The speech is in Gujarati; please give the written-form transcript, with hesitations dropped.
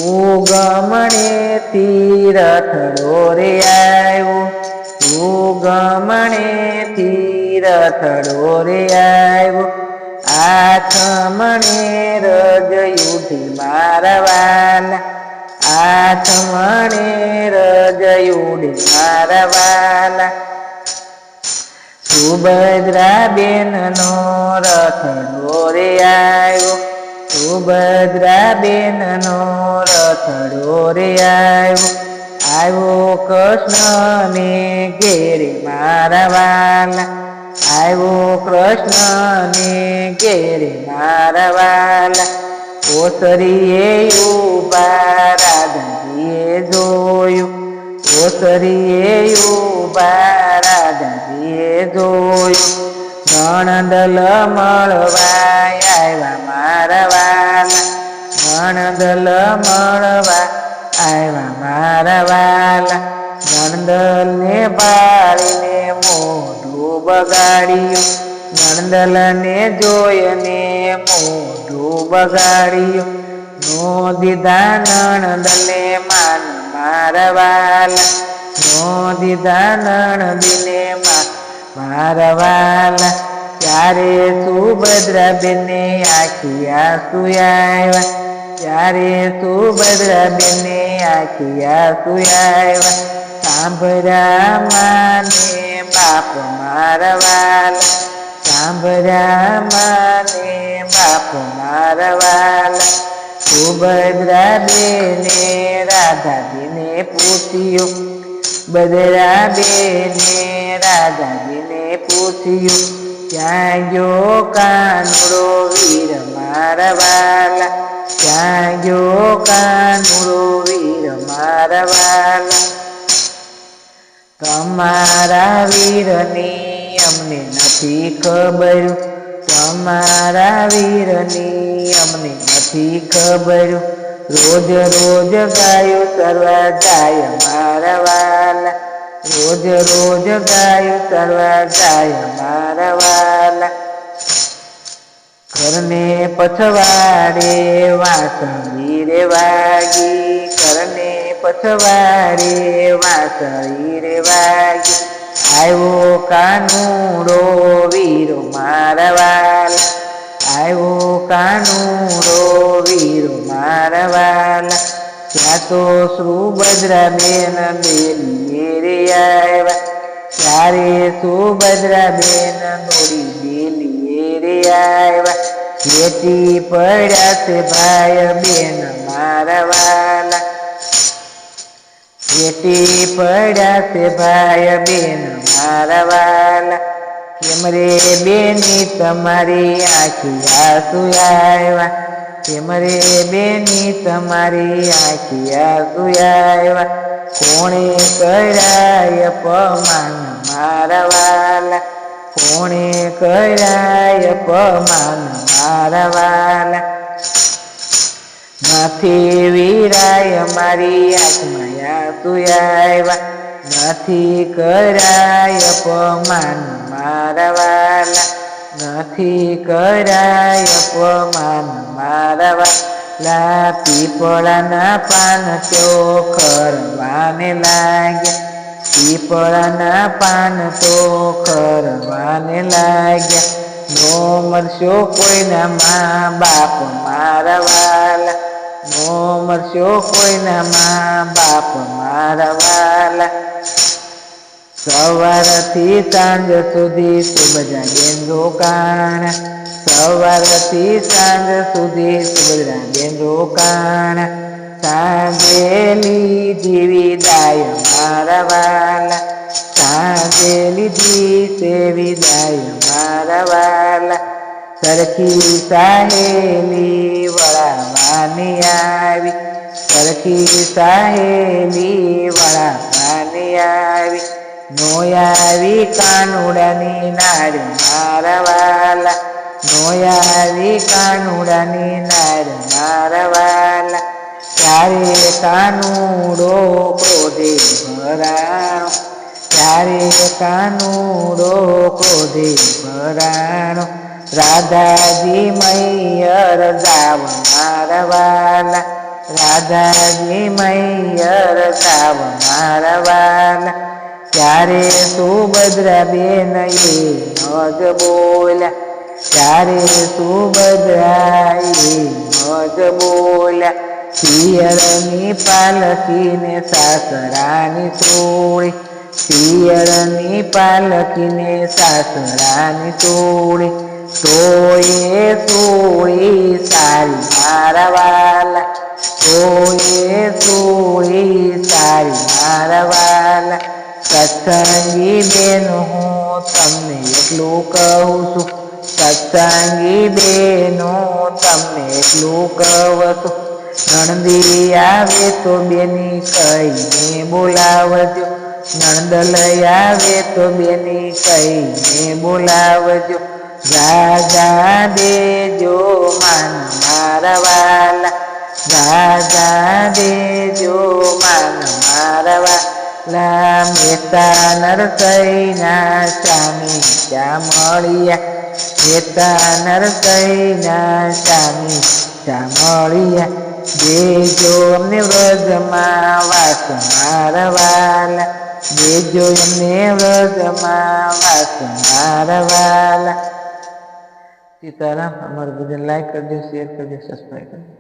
ઉગમણેથી રથડો રે આવ્યો, ઉગમણેથી રથડો રે આવ્યો, આઠમણે રજયુથી મારા વાલા, આઠમણે રજયુડી મારા વાલા, સુભદ્રા બેનનો રથડો રે આવ્યો, સુભદ્રા બેનનો રથડો રે આવ્યો, આવ્યો કૃષ્ણને ઘેરે મારા વાલા, આવ્યો કૃષ્ણને ઘેરે મારા વાલા, ઓસરીએ ઉભા રાધાજીએ જોયું, ઓસરીએ ઉભા રાધાજીએ જોયું, નણંદ મળવા આવ્યા મારા વાલા, નણંદ મળવા આવ્યા મારા વાલા, નણંદને બાળીને મોઢું બગાડ્યું, નણંદલને જોઈને મોઢું બગાડ્યું, નો દીધા નણંદને માન મારા વાલા, નો દીધા નણંદીને મારા વાલા, ત્યારે સુભદ્રા બેને આખી આંસુ આવ્યા, ત્યારે સુભદ્રા બેને આખી આંસુ આવ્યા, સાંભળ્યા માને બાપ મારા વાલા, સાંભળ્યા માને બાપ મારા વાલા, સુભદ્રા બેને રાધાજીને પૂછ્યું, સુભદ્રા બેને રાધાજીને પૂછ્યું, ક્યાં ગયો કાનુડો વીર મારા વાલા, ક્યાં ગયો કાનુડો વીર મારા વાલા, તમારા વીરની અમને નથી ખબર, તમારા વીરની અમને નથી ખબર, રોજ રોજ ગાયો ચરવા જાય મારા વાલા, રોજ રોજ ગાયો ચરવા જાય મારા વાલા, ઘરને પછવાડે વાંસળી રે વાગી, ઘરને પછવાડે વાંસળી રે વાગી, આવ્યો કાનુડો વીરો મારા વાલા, આવ્યો કાનુડો વીરો મારા વાલા, ત્યાં તો સુભદ્રા બેન બેલીએ રે આવ્યા, ત્યારે સુભદ્રા બેન દોડી બેલીએ રે આવ્યા, જેથી પડ્યા છે ભાઈ બેન મારા વાલા, જેથી પડ્યા છે ભાઈ બેન મારા વાલા, કેમ રે બેની તમારી આખી આંસુ આવ્યા, કેમ રે બેની તમારી આખી આંસુ આવ્યા, કોણે કર્યા અપમાન મારા વાલા, કોણે કર્યા અપમાન મારા વાલા, નથી વીરાય મારી આંખમાં આંસુ આવ્યા, નથી કરાય અપમાન મારા વાલા, નથી કરાય અપમાન મારા વાલા, પીપળાના પાન તો ખરવાને લાગ્યા, પીપળાના પાન તો ખરવાને લાગ્યા, નો મરશો કોઈના મા બાપ મારા વાલા, નો મરશો કોઈના મા બાપ મારા વાલા, સવારથી સાંજ સુધી સુભદ્રા બેન રોકાણા, સવારથી સાંજ સુધી સુભદ્રા બેન રોકાણા, સાંજે લીધી વિદાય મારા વાલા, સાંજે લીધી તે વિદાય મારા વાલા, સરખી સાહેલી વળાવાની આવી, સરખી સાહેલી વળાવાની આવી, નો આવી કાનુડાની નાર મારા વાલા, નો આવી કાનુડાની નાર મારા વાલા, ત્યારે કાનુડો ક્રોધે ભરાણો, ત્યારે કાનુડો ક્રોધે ભરાણો, રાધાજી મૈયર જાવ મારા વાલા, રાધાજી મૈયર સાવ મારા વાલા ત્યારે સુભદ્રા બેન એ મજ બોલ્યા ત્યારે સુભદ્રા એ મજ બોલ્યા પિયરની પાલકીને સાસરાની સોળી પિયરની પાલકીને સાસરાની સોળી તોય સોળી સારી મારા વાલા તોય સોળી સારી મારા વાલા સત્સંગી બેન હું તમને એટલું કહું છું સત્સંગી બેનો તમને એટલું કહું છું નણંદી આવે તો બેની કહીને બોલાવજો નણંદ લઈ આવે તો બેની કહીને બોલાવજો રાજા દેજો માન મારા વાલા રાજા દેજો માન મારા વાલા મહેતા નરસૈના સ્વામી ત્યાં મળ્યા મહેતા નરસૈના સ્વામી ત્યાં મળ્યા દેજો અમને વ્રજમાં વાસ મારા વાલા દેજો અમને વ્રજમાં વાસ મારા વાલા સીતારામ. અમારું ભજન લાઈક કરજો, શેર કરજો, સબસ્ક્રાઈબ કરજો.